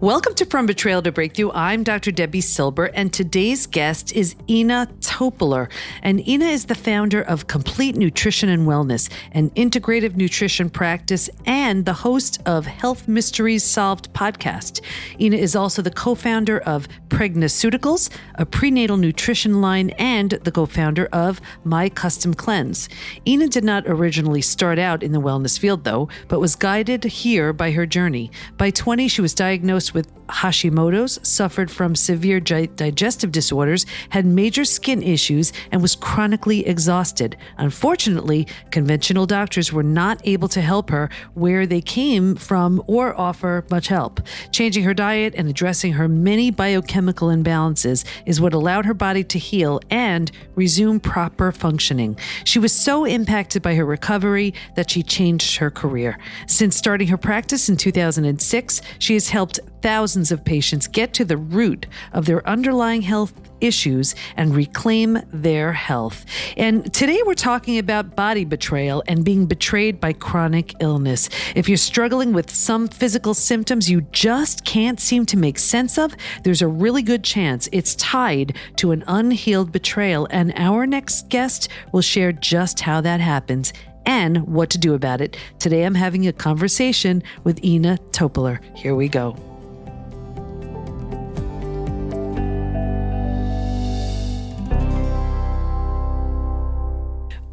Welcome to From Betrayal to Breakthrough. I'm Dr. Debi Silber, and today's guest is Ina Topiler. And Ina is the founder of Complete Nutrition and Wellness, an integrative nutrition practice, and the host of Health Mysteries Solved podcast. Ina is also the co-founder of Pregnaceuticals, a prenatal nutrition line, and the co-founder of My Custom Cleanse. Ina did not originally start out in the wellness field, though, but was guided here by her journey. By 20, she was diagnosed with Hashimoto's, suffered from severe digestive disorders, had major skin issues, and was chronically exhausted. Unfortunately, conventional doctors were not able to help her where they came from or offer much help. Changing her diet and addressing her many biochemical imbalances is what allowed her body to heal and resume proper functioning. She was so impacted by her recovery that she changed her career. Since starting her practice in 2006, she has helped thousands of patients get to the root of their underlying health issues and reclaim their health. And today we're talking about body betrayal and being betrayed by chronic illness. If you're struggling with some physical symptoms you just can't seem to make sense of, there's a really good chance it's tied to an unhealed betrayal. And our next guest will share just how that happens and what to do about it. Today I'm having a conversation with Ina Topiler. Here we go.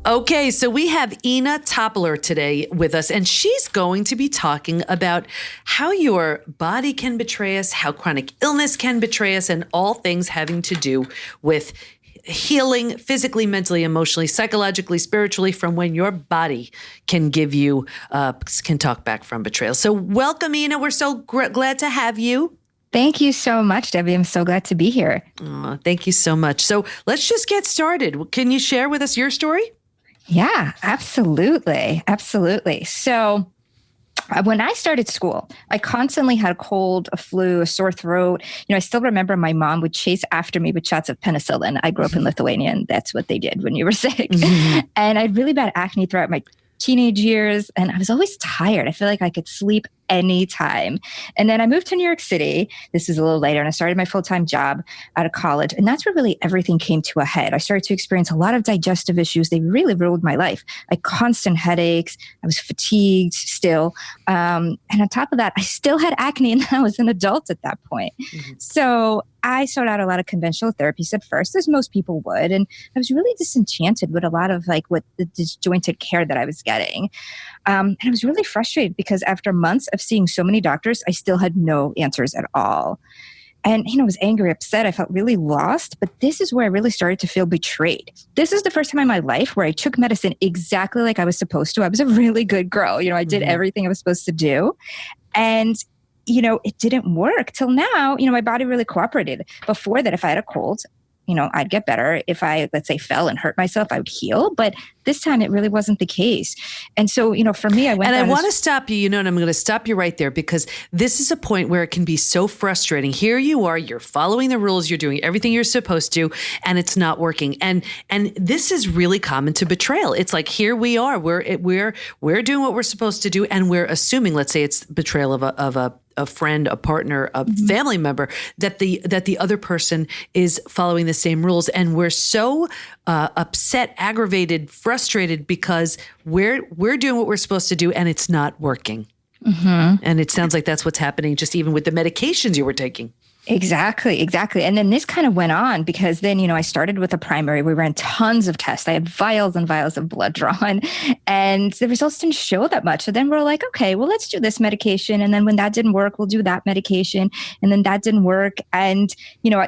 Okay, so we have Ina Topiler today with us, and she's going to be talking about how your body can betray us, how chronic illness can betray us, and all things having to do with healing physically, mentally, emotionally, psychologically, spiritually, from when your body can give you, can talk back from betrayal. So welcome, Ina. We're so glad to have you. Thank you so much, Debbie. I'm so glad to be here. Thank you so much. So let's just get started. Can you share with us your story? Yeah, absolutely. Absolutely. So when I started school, I constantly had a cold, a flu, a sore throat. I still remember my mom would chase after me with shots of penicillin. I grew up in Lithuania, and that's what they did when you were sick. Mm-hmm. And I had really bad acne throughout my teenage years, and I was always tired. I feel like I could sleep anytime. And then I moved to New York City. This is a little later, and I started my full-time job out of college. And that's where really everything came to a head. I started to experience a lot of digestive issues. They really ruled my life. I had constant headaches. I was fatigued still. And on top of that, I still had acne, and I was an adult at that point. Mm-hmm. So I sought out a lot of conventional therapies at first, as most people would. And I was really disenchanted with a lot of what the disjointed care that I was getting. And I was really frustrated because after months of seeing so many doctors, I still had no answers at all. And, I was angry, upset. I felt really lost. But this is where I really started to feel betrayed. This is the first time in my life where I took medicine exactly like I was supposed to. I was a really good girl. I did everything I was supposed to do. And it didn't work till now. My body really cooperated. Before that, if I had a cold, I'd get better. If I, let's say, fell and hurt myself, I would heal. But this time it really wasn't the case. And so, for me, I went. And I want to stop you, and I'm going to stop you right there because this is a point where it can be so frustrating. Here you are, you're following the rules, you're doing everything you're supposed to, and it's not working. And this is really common to betrayal. It's like, here we are, we're doing what we're supposed to do, and we're assuming, let's say it's betrayal of a friend, a partner, a family member, that the other person is following the same rules. And we're so upset, aggravated, frustrated because we're doing what we're supposed to do and it's not working. Mm-hmm. And it sounds like that's what's happening just even with the medications you were taking. Exactly. And then this kind of went on because then, I started with a primary. We ran tons of tests. I had vials and vials of blood drawn and the results didn't show that much. So then we're like, okay, well, let's do this medication. And then when that didn't work, we'll do that medication. And then that didn't work. And,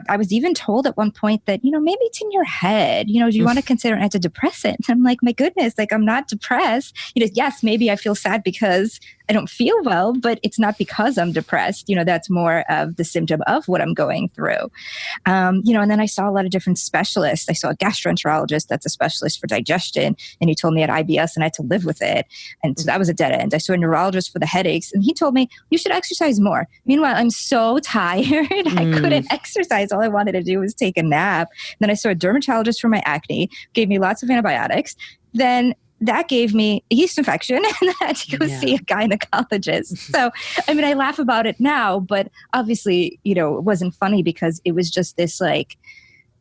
I was even told at one point that, maybe it's in your head, do you want to consider an antidepressant? And I'm like, my goodness, I'm not depressed. Yes, maybe I feel sad because I don't feel well, but it's not because I'm depressed. That's more of the symptom of what I'm going through. And then I saw a lot of different specialists. I saw a gastroenterologist that's a specialist for digestion, and he told me I had IBS and I had to live with it. And so that was a dead end. I saw a neurologist for the headaches, and he told me, you should exercise more. Meanwhile, I'm so tired. I couldn't exercise. All I wanted to do was take a nap. Then I saw a dermatologist for my acne, gave me lots of antibiotics. Then that gave me a yeast infection and I had to go see a gynecologist. So, I mean, I laugh about it now, but obviously, it wasn't funny because it was just this like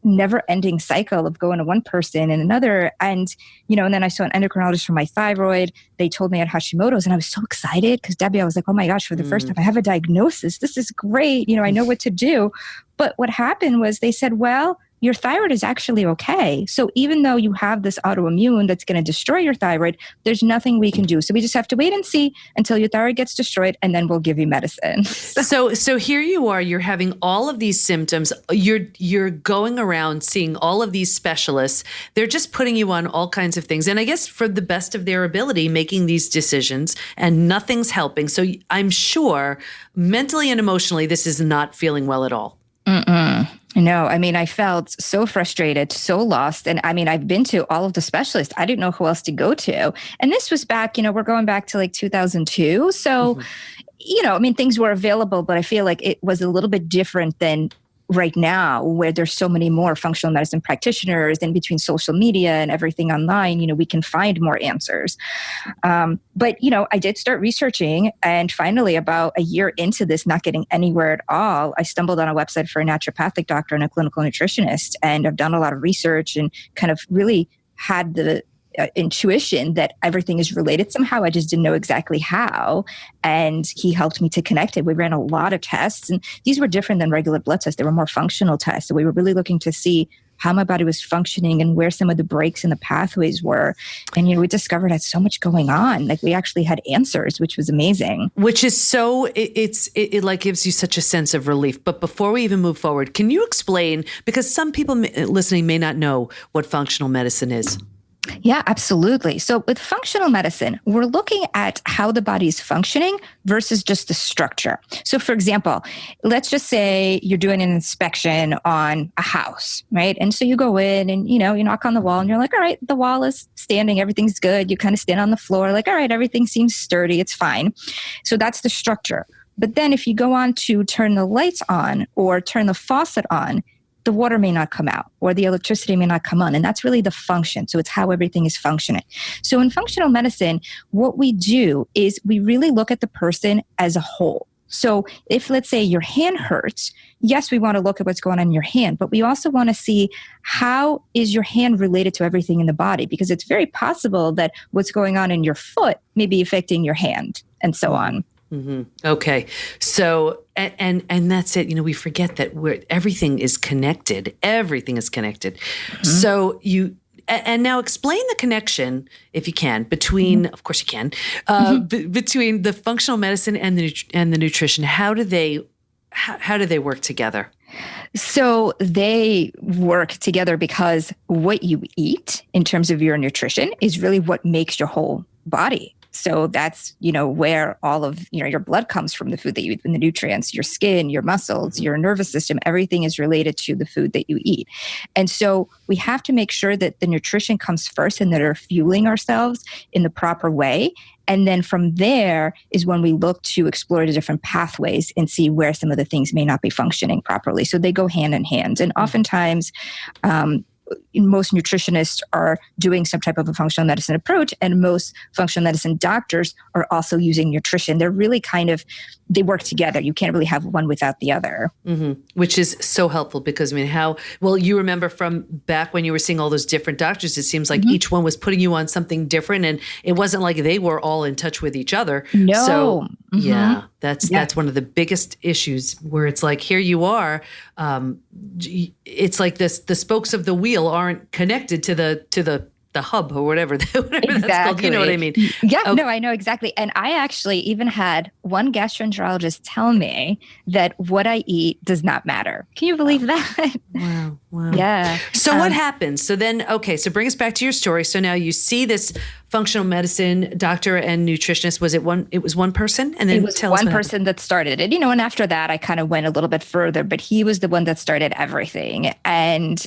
never ending cycle of going to one person and another. And, and then I saw an endocrinologist for my thyroid. They told me I had Hashimoto's and I was so excited because Debi, I was like, oh my gosh, for the first time I have a diagnosis. This is great. I know what to do. But what happened was they said, well, your thyroid is actually okay. So even though you have this autoimmune that's going to destroy your thyroid, there's nothing we can do. So we just have to wait and see until your thyroid gets destroyed, and then we'll give you medicine. So here you are, you're having all of these symptoms. You're going around seeing all of these specialists. They're just putting you on all kinds of things. And I guess for the best of their ability, making these decisions, and nothing's helping. So I'm sure mentally and emotionally, this is not feeling well at all. No, I mean, I felt so frustrated, so lost. And I mean, I've been to all of the specialists. I didn't know who else to go to. And this was back, we're going back to like 2002. So, I mean, things were available, but I feel like it was a little bit different than right now, where there's so many more functional medicine practitioners, and between social media and everything online, we can find more answers. But, I did start researching, and finally about a year into this, not getting anywhere at all, I stumbled on a website for a naturopathic doctor and a clinical nutritionist. And I've done a lot of research and kind of really had the intuition that everything is related somehow. I just didn't know exactly how. And he helped me to connect it. We ran a lot of tests, and these were different than regular blood tests. They were more functional tests. So we were really looking to see how my body was functioning and where some of the breaks in the pathways were. And, we discovered had so much going on. Like we actually had answers, which was amazing. Which is so, it like gives you such a sense of relief. But before we even move forward, can you explain, because some people listening may not know what functional medicine is. Yeah, absolutely. So with functional medicine, we're looking at how the body is functioning versus just the structure. So for example, let's just say you're doing an inspection on a house, right? And so you go in and, you knock on the wall and you're like, all right, the wall is standing, everything's good. You kind of stand on the floor like, all right, everything seems sturdy, it's fine. So that's the structure. But then if you go on to turn the lights on or turn the faucet on, the water may not come out or the electricity may not come on. And that's really the function. So it's how everything is functioning. So in functional medicine, what we do is we really look at the person as a whole. So if, let's say, your hand hurts, yes, we want to look at what's going on in your hand, but we also want to see how is your hand related to everything in the body, because it's very possible that what's going on in your foot may be affecting your hand and so on. Mm-hmm. Okay. So, and that's it. We forget that everything is connected. Everything is connected. Mm-hmm. So and now explain the connection, if you can, between, of course you can, between the functional medicine and the nutrition. How do they work together? So they work together because what you eat in terms of your nutrition is really what makes your whole body. So that's, where all of, your blood comes from, the food that you eat, and the nutrients, your skin, your muscles, your nervous system, everything is related to the food that you eat. And so we have to make sure that the nutrition comes first and that are fueling ourselves in the proper way. And then from there is when we look to explore the different pathways and see where some of the things may not be functioning properly. So they go hand in hand. And oftentimes, most nutritionists are doing some type of a functional medicine approach, and most functional medicine doctors are also using nutrition. They're really they work together. You can't really have one without the other. Mm-hmm. Which is so helpful because, you remember from back when you were seeing all those different doctors, it seems like each one was putting you on something different, and it wasn't like they were all in touch with each other. No. So, that's one of the biggest issues, where it's like, here you are. It's like the spokes of the wheel aren't connected to the hub or whatever Exactly. that's called. You know what I mean? Yeah, okay. No, I know exactly. And I actually even had one gastroenterologist tell me that what I eat does not matter. Can you believe that? Wow. Yeah. So what happens? So then, so bring us back to your story. So now you see this functional medicine doctor and nutritionist. It was one person? And then it was one person that started it, and after that I kind of went a little bit further, but he was the one that started everything. And,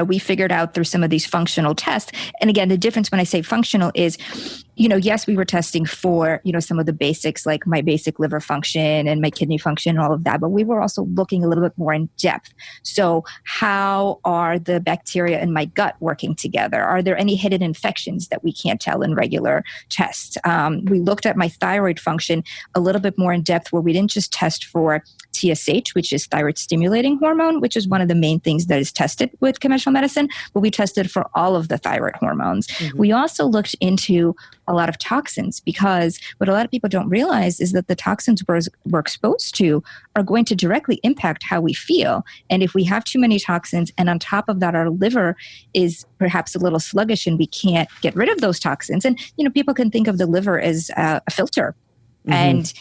we figured out through some of these functional tests. And again, the difference when I say functional is, yes, we were testing for, some of the basics, like my basic liver function and my kidney function and all of that, but we were also looking a little bit more in depth. So how are the bacteria in my gut working together? Are there any hidden infections that we can't tell in regular tests? We looked at my thyroid function a little bit more in depth, where we didn't just test for TSH, which is thyroid stimulating hormone, which is one of the main things that is tested with conventional medicine, but we tested for all of the thyroid hormones. We also looked into a lot of toxins, because what a lot of people don't realize is that the toxins we're exposed to are going to directly impact how we feel. And if we have too many toxins, and on top of that, our liver is perhaps a little sluggish and we can't get rid of those toxins. And, people can think of the liver as a filter. And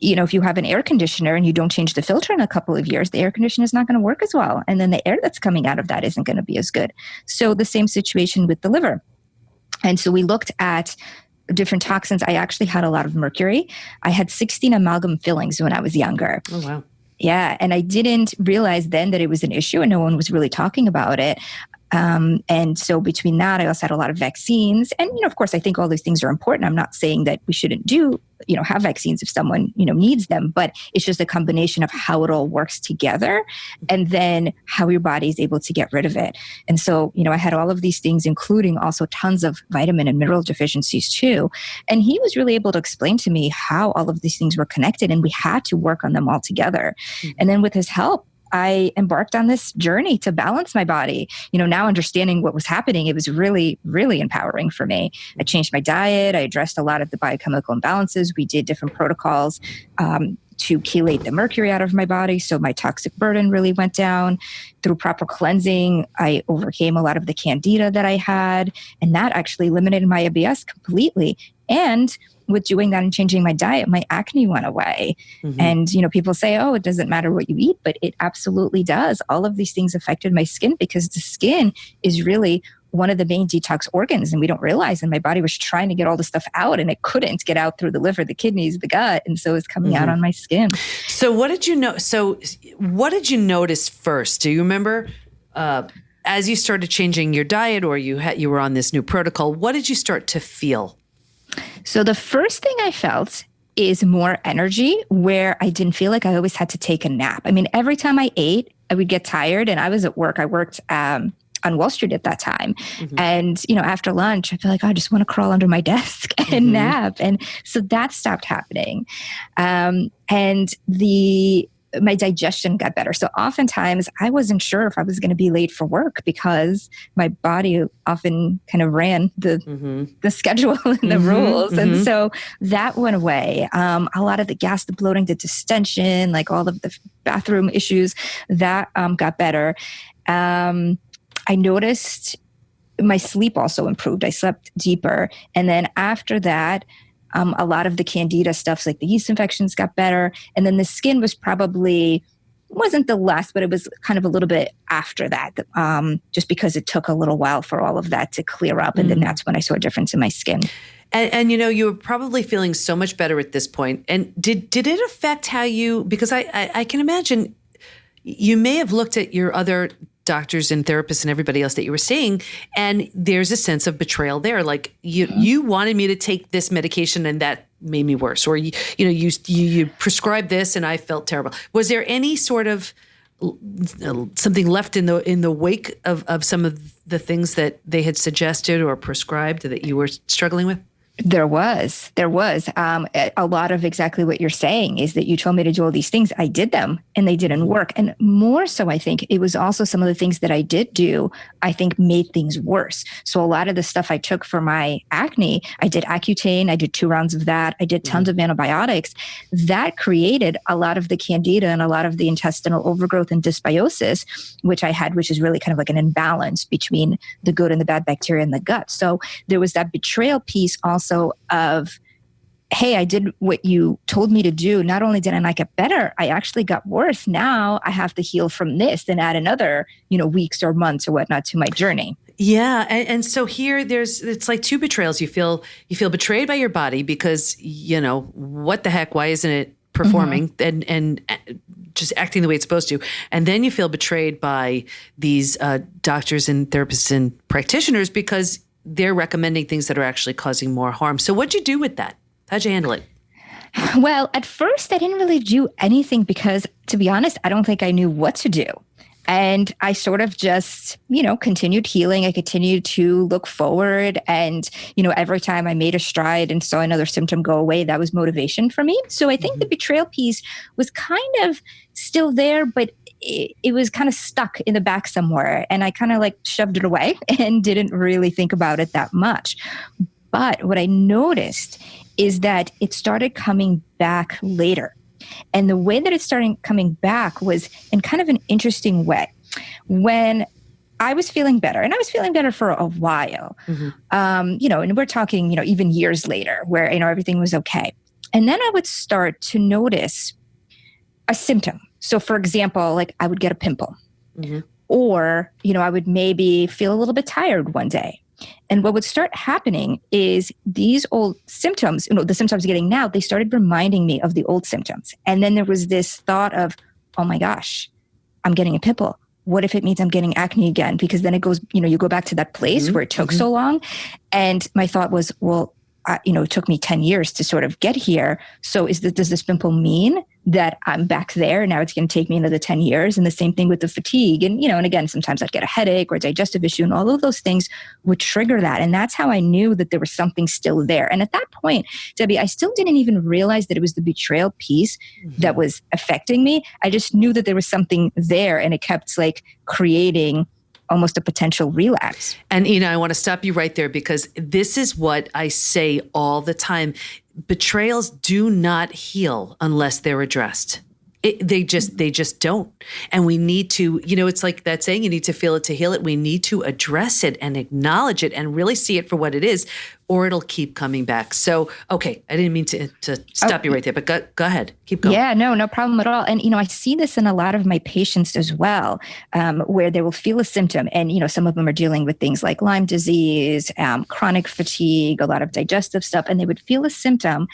if you have an air conditioner and you don't change the filter in a couple of years, the air conditioner is not going to work as well. And then the air that's coming out of that isn't going to be as good. So the same situation with the liver. And so we looked at different toxins. I actually had a lot of mercury. I had 16 amalgam fillings when I was younger. Oh, wow. Yeah. And I didn't realize then that it was an issue, and no one was really talking about it. And so between that, I also had a lot of vaccines. And, of course, I think all these things are important. I'm not saying that we shouldn't have vaccines if someone, needs them, but it's just a combination of how it all works together and then how your body is able to get rid of it. And so, I had all of these things, including also tons of vitamin and mineral deficiencies too. And he was really able to explain to me how all of these things were connected, and we had to work on them all together. And then with his help, I embarked on this journey to balance my body. Now understanding what was happening, it was really, really empowering for me. I changed my diet. I addressed a lot of the biochemical imbalances. We did different protocols to chelate the mercury out of my body, so my toxic burden really went down. Through proper cleansing, I overcame a lot of the candida that I had, and that actually eliminated my IBS completely. And with doing that and changing my diet, my acne went away. And, people say, oh, it doesn't matter what you eat, but it absolutely does. All of these things affected my skin, because the skin is really one of the main detox organs, and we don't realize. And my body was trying to get all the stuff out, and it couldn't get out through the liver, the kidneys, the gut. And so it's coming out on my skin. So what did you know? So what did you notice first? Do you remember, as you started changing your diet, or you were on this new protocol, what did you start to feel? So the first thing I felt is more energy, where I didn't feel like I always had to take a nap. I mean, every time I ate, I would get tired, and I was at work. I worked on Wall Street at that time. And, after lunch, I feel like, I just want to crawl under my desk and nap. And so that stopped happening. And my digestion got better. So oftentimes I wasn't sure if I was going to be late for work, because my body often kind of ran the schedule and the rules. And so that went away. A lot of the gas, the bloating, the distension, like all of the bathroom issues, that got better. I noticed my sleep also improved. I slept deeper. And then after that, a lot of the candida stuff, like the yeast infections, got better. And then the skin wasn't the last, but it was kind of a little bit after that, just because it took a little while for all of that to clear up. And then that's when I saw a difference in my skin. And you were probably feeling so much better at this point. And did it affect how because I can imagine you may have looked at your other doctors and therapists and everybody else that you were seeing, and there's a sense of betrayal there. Like you wanted me to take this medication, and that made me worse. Or you prescribed this, and I felt terrible. Was there any sort of something left in the wake of some of the things that they had suggested or prescribed that you were struggling with? There was a lot of exactly what you're saying, is that you told me to do all these things. I did them and they didn't work. And more so, I think it was also some of the things that I did do, I think made things worse. So a lot of the stuff I took for my acne, I did Accutane, I did 2 rounds of that. I did tons of antibiotics. That created a lot of the candida and a lot of the intestinal overgrowth and dysbiosis, which I had, which is really kind of like an imbalance between the good and the bad bacteria in the gut. So there was that betrayal piece also of, hey, I did what you told me to do. Not only did I not get better, I actually got worse. Now I have to heal from this and add another, weeks or months or whatnot to my journey. Yeah. And so here it's like 2 betrayals. You feel betrayed by your body because, what the heck, why isn't it performing and just acting the way it's supposed to? And then you feel betrayed by these doctors and therapists and practitioners because they're recommending things that are actually causing more harm. So what'd you do with that? How'd you handle it? Well, at first, I didn't really do anything because, to be honest, I don't think I knew what to do. And I sort of just, continued healing. I continued to look forward. And, every time I made a stride and saw another symptom go away, that was motivation for me. So I think the betrayal piece was kind of still there, but it was kind of stuck in the back somewhere. And I kind of like shoved it away and didn't really think about it that much. But what I noticed is that it started coming back later. And the way that it started coming back was in kind of an interesting way. When I was feeling better, and I was feeling better for a while, and we're talking, even years later where, everything was okay. And then I would start to notice a symptom. So for example, like I would get a pimple or, I would maybe feel a little bit tired one day. And what would start happening is these old symptoms, the symptoms I'm getting now, they started reminding me of the old symptoms. And then there was this thought of, oh my gosh, I'm getting a pimple. What if it means I'm getting acne again? Because then it goes, you go back to that place where it took so long. And my thought was, well, it took me 10 years to sort of get here. So does this pimple mean that I'm back there? Now it's going to take me another 10 years. And the same thing with the fatigue. And, and again, sometimes I'd get a headache or a digestive issue, and all of those things would trigger that. And that's how I knew that there was something still there. And at that point, Debi, I still didn't even realize that it was the betrayal piece that was affecting me. I just knew that there was something there, and it kept like creating almost a potential relapse. And Ina, I want to stop you right there, because this is what I say all the time. Betrayals do not heal unless they're addressed. They just don't. And we need to, it's like that saying, you need to feel it to heal it. We need to address it and acknowledge it and really see it for what it is, or it'll keep coming back. So, okay, I didn't mean to stop you right there, but go ahead. Keep going. Yeah, no problem at all. And, I see this in a lot of my patients as well, where they will feel a symptom. And, some of them are dealing with things like Lyme disease, chronic fatigue, a lot of digestive stuff. And they would feel a symptom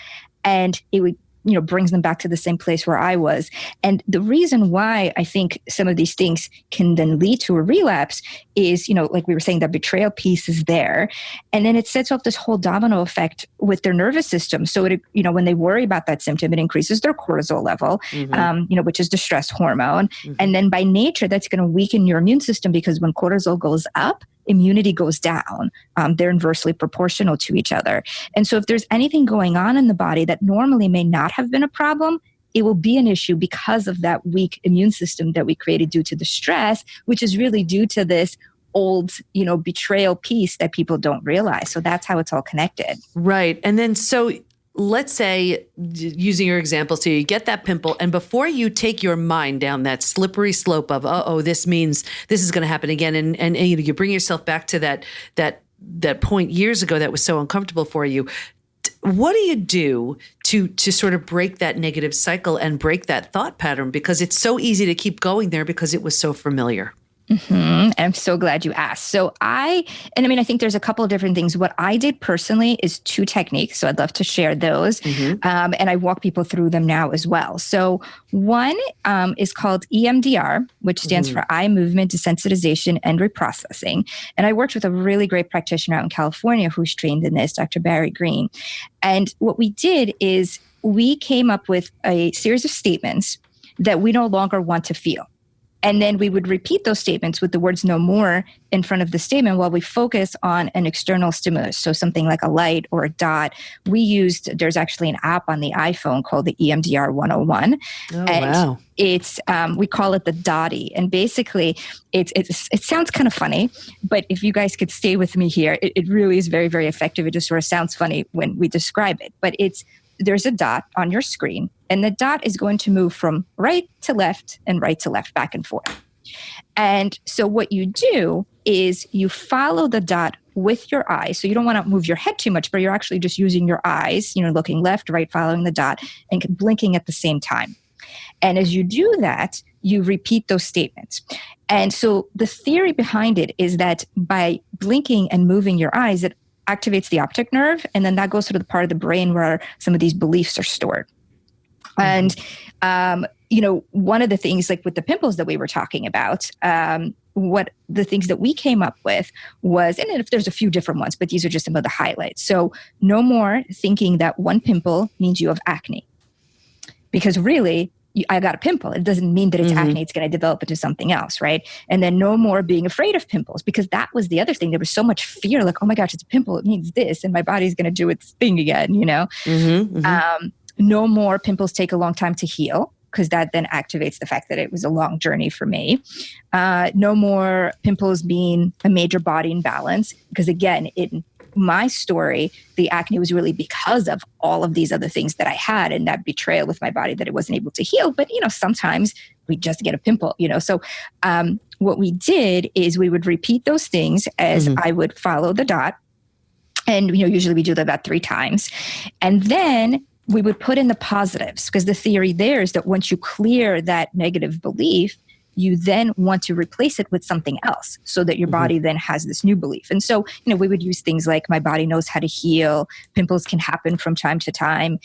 and it would brings them back to the same place where I was. And the reason why I think some of these things can then lead to a relapse is, like we were saying, that betrayal piece is there. And then it sets off this whole domino effect with their nervous system. So, when they worry about that symptom, it increases their cortisol level, which is the stress hormone. And then by nature, that's going to weaken your immune system, because when cortisol goes up, immunity goes down. They're inversely proportional to each other. And so if there's anything going on in the body that normally may not have been a problem, it will be an issue because of that weak immune system that we created due to the stress, which is really due to this old, betrayal piece that people don't realize. So that's how it's all connected. Right. And then so let's say, using your example, so you get that pimple, and before you take your mind down that slippery slope of, this means this is going to happen again, and you bring yourself back to that point years ago that was so uncomfortable for you. What do you do to sort of break that negative cycle and break that thought pattern? Because it's so easy to keep going there because it was so familiar. And I'm so glad you asked. So I think there's a couple of different things. What I did personally is 2 techniques. So I'd love to share those. And I walk people through them now as well. So one is called EMDR, which stands for eye movement desensitization and reprocessing. And I worked with a really great practitioner out in California who's trained in this, Dr. Barry Green. And what we did is we came up with a series of statements that we no longer want to feel. And then we would repeat those statements with the words "no more" in front of the statement while we focus on an external stimulus. So something like a light or a dot. There's actually an app on the iPhone called the EMDR 101. Oh, and wow. It's, we call it the Dottie. And basically it sounds kind of funny, but if you guys could stay with me here, it really is very, very effective. It just sort of sounds funny when we describe it, but there's a dot on your screen, and the dot is going to move from right to left and right to left, back and forth. And so what you do is you follow the dot with your eyes. So you don't want to move your head too much, but you're actually just using your eyes, looking left, right, following the dot, and blinking at the same time. And as you do that, you repeat those statements. And so the theory behind it is that by blinking and moving your eyes, it activates the optic nerve, and then that goes to the part of the brain where some of these beliefs are stored. And, one of the things like with the pimples that we were talking about, what the things that we came up with was, and if there's a few different ones, but these are just some of the highlights. So no more thinking that one pimple means you have acne. Because really, I got a pimple. It doesn't mean that it's acne. It's going to develop into something else, right? And then no more being afraid of pimples, because that was the other thing. There was so much fear, like, oh my gosh, it's a pimple. It means this, and my body's going to do its thing again, you know? No more pimples take a long time to heal, because that then activates the fact that it was a long journey for me. No more pimples being a major body imbalance, because again, in my story, the acne was really because of all of these other things that I had and that betrayal with my body that it wasn't able to heal. But, you know, sometimes we just get a pimple, you know. So what we did is we would repeat those things as I would follow the dot. And, you know, usually we do that about 3 times. And then we would put in the positives, because the theory there is that once you clear that negative belief, you then want to replace it with something else so that your body then has this new belief. And so, you know, we would use things like my body knows how to heal. Pimples can happen from time to time.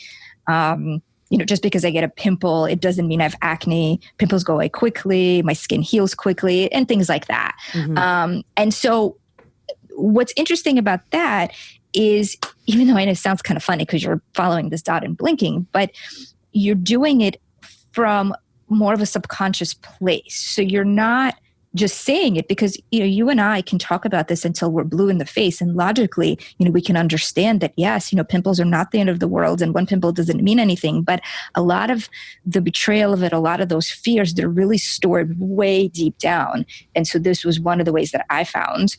You know, just because I get a pimple, it doesn't mean I have acne. Pimples go away quickly. My skin heals quickly and things like that. And so what's interesting about that is, even though I know it sounds kind of funny because you're following this dot and blinking, but you're doing it from more of a subconscious place. So you're not just saying it, because, you know, you and I can talk about this until we're blue in the face. And logically, you know, we can understand that, yes, you know, pimples are not the end of the world and one pimple doesn't mean anything. But a lot of the betrayal of it, a lot of those fears, they're really stored way deep down. And so this was one of the ways that I found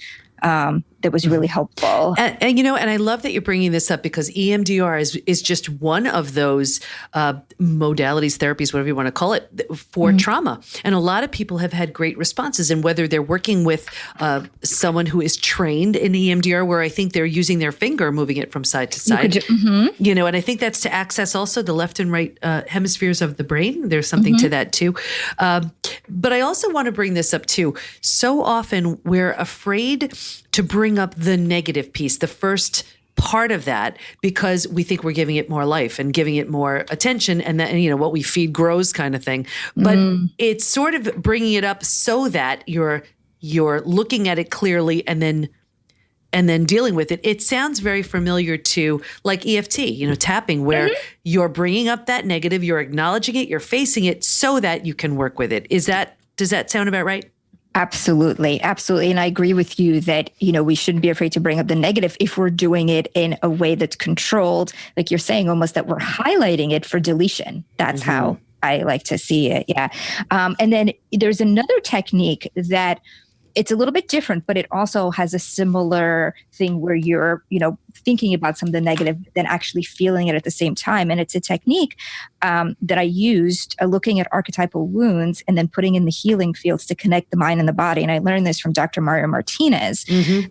that was really helpful. And you know, and I love that you're bringing this up, because EMDR is just one of those modalities, therapies, whatever you want to call it, for trauma. And a lot of people have had great responses. And whether they're working with someone who is trained in EMDR, where I think they're using their finger, moving it from side to side, you know, and I think that's to access also the left and right hemispheres of the brain. There's something to that too. But I also want to bring this up too. So often we're afraid to bring up the negative piece, the first part of that, because we think we're giving it more life and giving it more attention, and that, you know, what we feed grows kind of thing. But it's sort of bringing it up so that you're looking at it clearly and then dealing with it. It sounds very familiar to like EFT, you know, tapping, where you're bringing up that negative, you're acknowledging it, you're facing it so that you can work with it. Does that sound about right? Absolutely. Absolutely. And I agree with you that, you know, we shouldn't be afraid to bring up the negative if we're doing it in a way that's controlled. Like you're saying, almost that we're highlighting it for deletion. That's how I like to see it. Yeah. And then there's another technique that it's a little bit different, but it also has a similar thing where you're, you know, thinking about some of the negative, then actually feeling it at the same time. And it's a technique that I used looking at archetypal wounds and then putting in the healing fields to connect the mind and the body. And I learned this from Dr. Mario Martinez.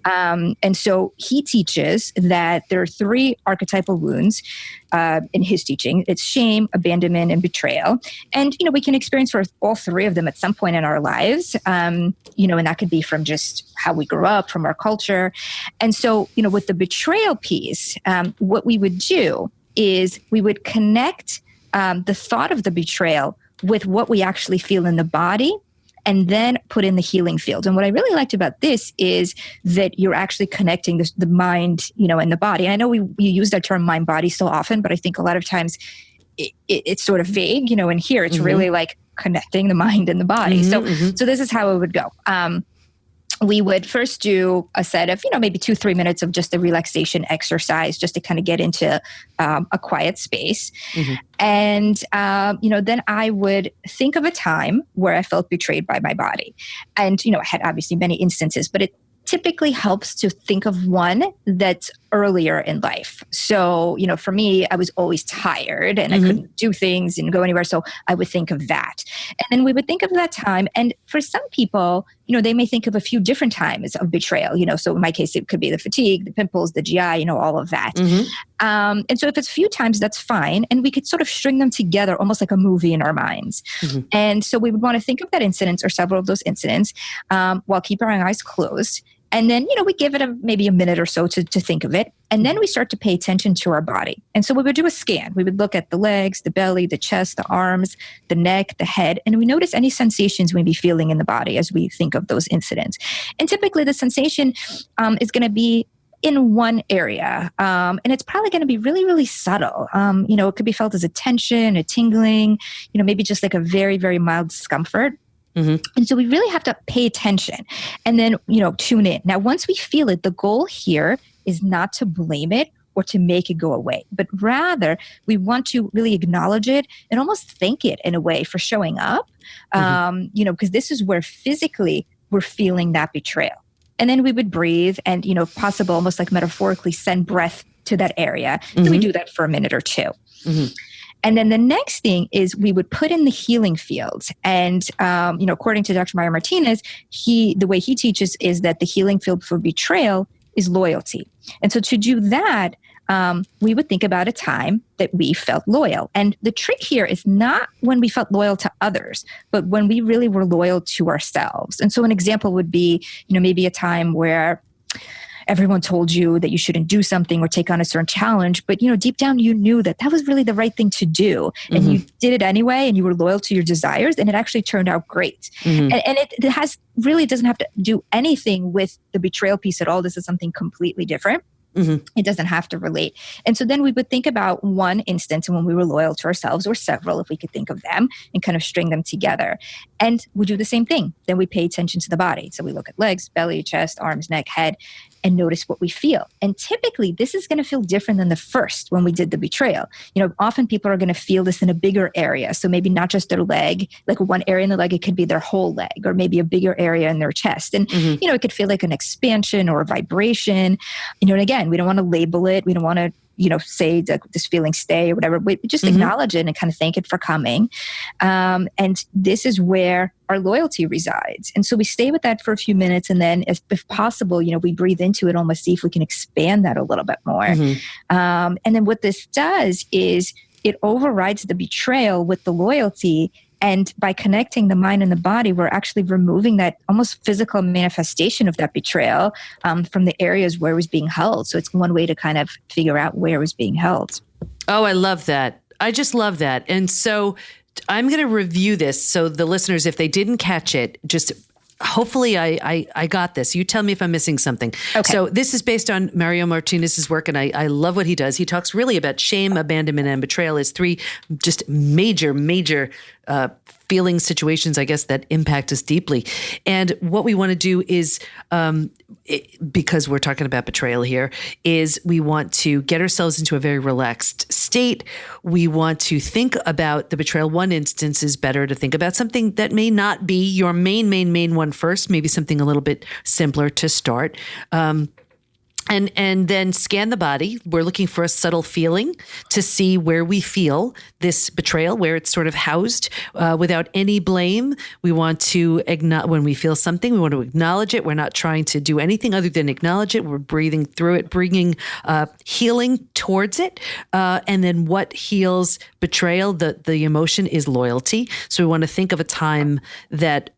And so he teaches that there are 3 archetypal wounds in his teaching. It's shame, abandonment, and betrayal. And, you know, we can experience all 3 of them at some point in our lives, you know, and that could be from just how we grew up, from our culture. And so, you know, with the betrayal piece, what we would do is we would connect the thought of the betrayal with what we actually feel in the body, and then put in the healing field. And what I really liked about this is that you're actually connecting the mind, you know, and the body. And I know we use that term mind body so often, but I think a lot of times it's sort of vague, you know, and here it's really like connecting the mind and the body. So this is how it would go. We would first do a set of, you know, maybe 2-3 minutes of just a relaxation exercise, just to kind of get into a quiet space. And, you know, then I would think of a time where I felt betrayed by my body. And, you know, I had obviously many instances, but it typically helps to think of one that's earlier in life. So, you know, for me, I was always tired and I couldn't do things and go anywhere. So I would think of that. And then we would think of that time. And for some people, you know, they may think of a few different times of betrayal, you know, so in my case, it could be the fatigue, the pimples, the GI, you know, all of that. And so if it's a few times, that's fine. And we could sort of string them together almost like a movie in our minds. And so we would want to think of that incident or several of those incidents while keeping our eyes closed. And then, we give it maybe a minute or so to think of it. And then we start to pay attention to our body. And so we would do a scan. We would look at the legs, the belly, the chest, the arms, the neck, the head, and we notice any sensations we may be feeling in the body as we think of those incidents. And typically the sensation is going to be in one area. And it's probably going to be really, really subtle. It could be felt as a tension, a tingling, maybe just like a very, very mild discomfort. Mm-hmm. And so we really have to pay attention and then, tune in. Now, once we feel it, the goal here is not to blame it or to make it go away, but rather we want to really acknowledge it and almost thank it in a way for showing up, because this is where physically we're feeling that betrayal. And then we would breathe and, if possible, almost like metaphorically send breath to that area. Mm-hmm. And we do that for a minute or two. Mm-hmm. And then the next thing is we would put in the healing fields. And, according to Dr. Meyer Martinez, the way he teaches is that the healing field for betrayal is loyalty. And so to do that, we would think about a time that we felt loyal. And the trick here is not when we felt loyal to others, but when we really were loyal to ourselves. And so an example would be, maybe a time where everyone told you that you shouldn't do something or take on a certain challenge, but deep down you knew that was really the right thing to do, and mm-hmm. you did it anyway, and you were loyal to your desires, and it actually turned out great. Mm-hmm. And it really doesn't have to do anything with the betrayal piece at all. This is something completely different. Mm-hmm. It doesn't have to relate. And so then we would think about one instance when we were loyal to ourselves, or several if we could think of them, and kind of string them together. And we do the same thing. Then we pay attention to the body. So we look at legs, belly, chest, arms, neck, head, and notice what we feel. And typically this is going to feel different than the first when we did the betrayal. Often people are going to feel this in a bigger area. So maybe not just their leg, like one area in the leg, it could be their whole leg, or maybe a bigger area in their chest. And, mm-hmm. It could feel like an expansion or a vibration, and again, we don't want to label it. We don't want to, say that this feeling stay or whatever. We just mm-hmm. acknowledge it and kind of thank it for coming. And this is where our loyalty resides. And so we stay with that for a few minutes. And then if possible, we breathe into it, almost see if we can expand that a little bit more. Mm-hmm. And then what this does is it overrides the betrayal with the loyalty. And by connecting the mind and the body, we're actually removing that almost physical manifestation of that betrayal from the areas where it was being held. So it's one way to kind of figure out where it was being held. Oh, I love that. I just love that. And so I'm going to review this. So the listeners, if they didn't catch it, just hopefully I got this. You tell me if I'm missing something. Okay. So this is based on Mario Martinez's work, and I love what he does. He talks really about shame, abandonment, and betrayal as three just major feeling situations, I guess, that impact us deeply. And what we want to do is, because we're talking about betrayal here, is we want to get ourselves into a very relaxed state. We want to think about the betrayal. One instance is better to think about something that may not be your main one first, maybe something a little bit simpler to start. And then scan the body. We're looking for a subtle feeling to see where we feel this betrayal, where it's sort of housed without any blame. We want to when we feel something, we want to acknowledge it. We're not trying to do anything other than acknowledge it. We're breathing through it, bringing healing towards it. And then what heals betrayal, the emotion, is loyalty. So we want to think of a time that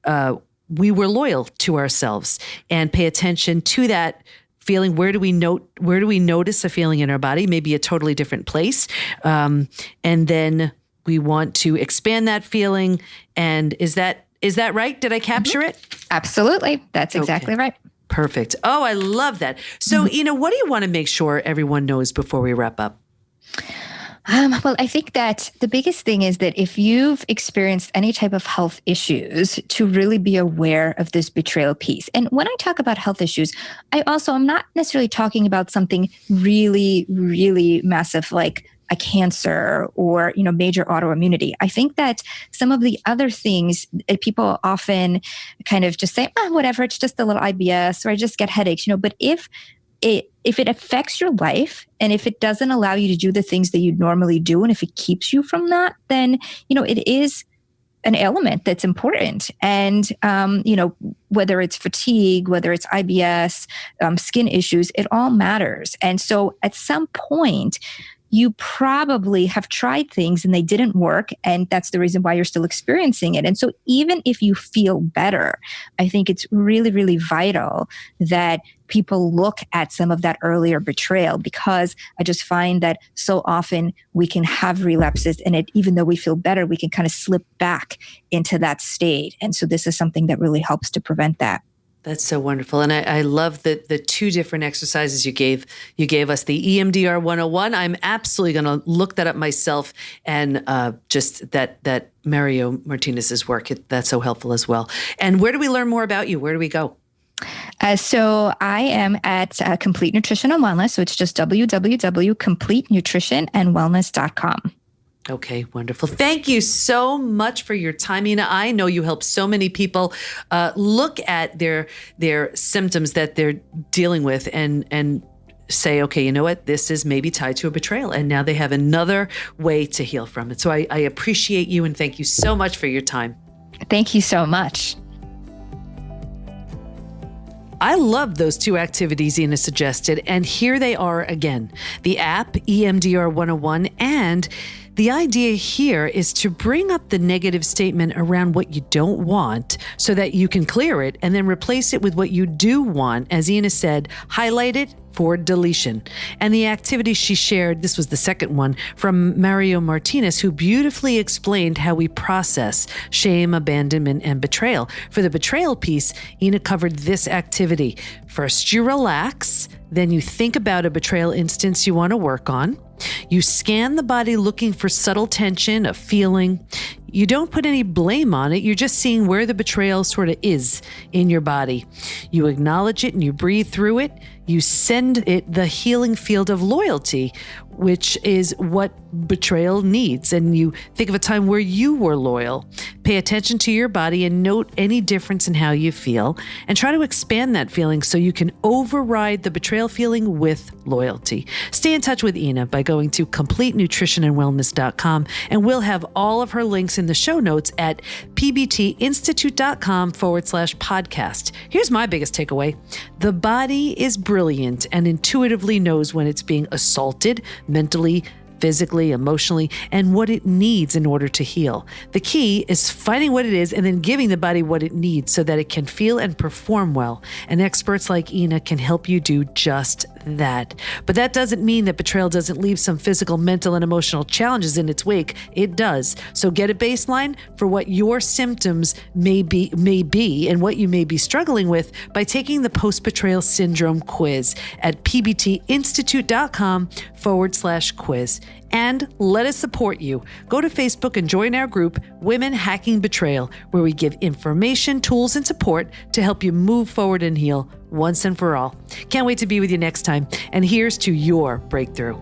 we were loyal to ourselves and pay attention to that feeling. Where do we notice a feeling in our body? Maybe a totally different place. And then we want to expand that feeling. And is that right? Did I capture it? Absolutely. That's exactly right. Perfect. Oh, I love that. So, what do you want to make sure everyone knows before we wrap up? Well, I think that the biggest thing is that if you've experienced any type of health issues, to really be aware of this betrayal piece. And when I talk about health issues, I'm not necessarily talking about something really, really massive like a cancer or, major autoimmunity. I think that some of the other things people often kind of just say, whatever, it's just a little IBS, or I just get headaches, but if it affects your life, and if it doesn't allow you to do the things that you normally do, and if it keeps you from that, then, it is an element that's important. And, whether it's fatigue, whether it's IBS, skin issues, it all matters. And so at some point, you probably have tried things and they didn't work. And that's the reason why you're still experiencing it. And so even if you feel better, I think it's really, really vital that people look at some of that earlier betrayal, because I just find that so often we can have relapses, and even though we feel better, we can kind of slip back into that state. And so this is something that really helps to prevent that. That's so wonderful. And I love the two different exercises you gave us, the EMDR 101. I'm absolutely going to look that up myself, and just that Mario Martinez's work. That's so helpful as well. And where do we learn more about you? Where do we go? So I am at Complete Nutrition and Wellness. So it's just www.completenutritionandwellness.com. Okay, wonderful. Thank you so much for your time, Ina. I know you help so many people look at their symptoms that they're dealing with and say, okay, you know what? This is maybe tied to a betrayal, and now they have another way to heal from it. So I appreciate you, and thank you so much for your time. Thank you so much. I love those two activities Ina suggested, and here they are again. The app, EMDR 101, and the idea here is to bring up the negative statement around what you don't want so that you can clear it and then replace it with what you do want. As Ina said, highlight it for deletion. And the activity she shared, this was the second one, from Mario Martinez, who beautifully explained how we process shame, abandonment, and betrayal. For the betrayal piece, Ina covered this activity. First, you relax. Then you think about a betrayal instance you want to work on. You scan the body looking for subtle tension, a feeling. You don't put any blame on it. You're just seeing where the betrayal sort of is in your body. You acknowledge it and you breathe through it. You send it the healing field of loyalty, which is what betrayal needs. And you think of a time where you were loyal. Pay attention to your body and note any difference in how you feel, and try to expand that feeling so you can override the betrayal feeling with loyalty. Stay in touch with Ina by going to CompleteNutritionandWellness.com, and we'll have all of her links in the show notes at pbtinstitute.com/podcast. Here's my biggest takeaway. The body is brilliant and intuitively knows when it's being assaulted mentally, physically, emotionally, and what it needs in order to heal. The key is finding what it is and then giving the body what it needs so that it can feel and perform well. And experts like Ina can help you do just that. But that doesn't mean that betrayal doesn't leave some physical, mental, and emotional challenges in its wake. It does. So get a baseline for what your symptoms may be and what you may be struggling with by taking the post-betrayal syndrome quiz at pbtinstitute.com/quiz. And let us support you. Go to Facebook and join our group, Women Hacking Betrayal, where we give information, tools, and support to help you move forward and heal once and for all. Can't wait to be with you next time. And here's to your breakthrough.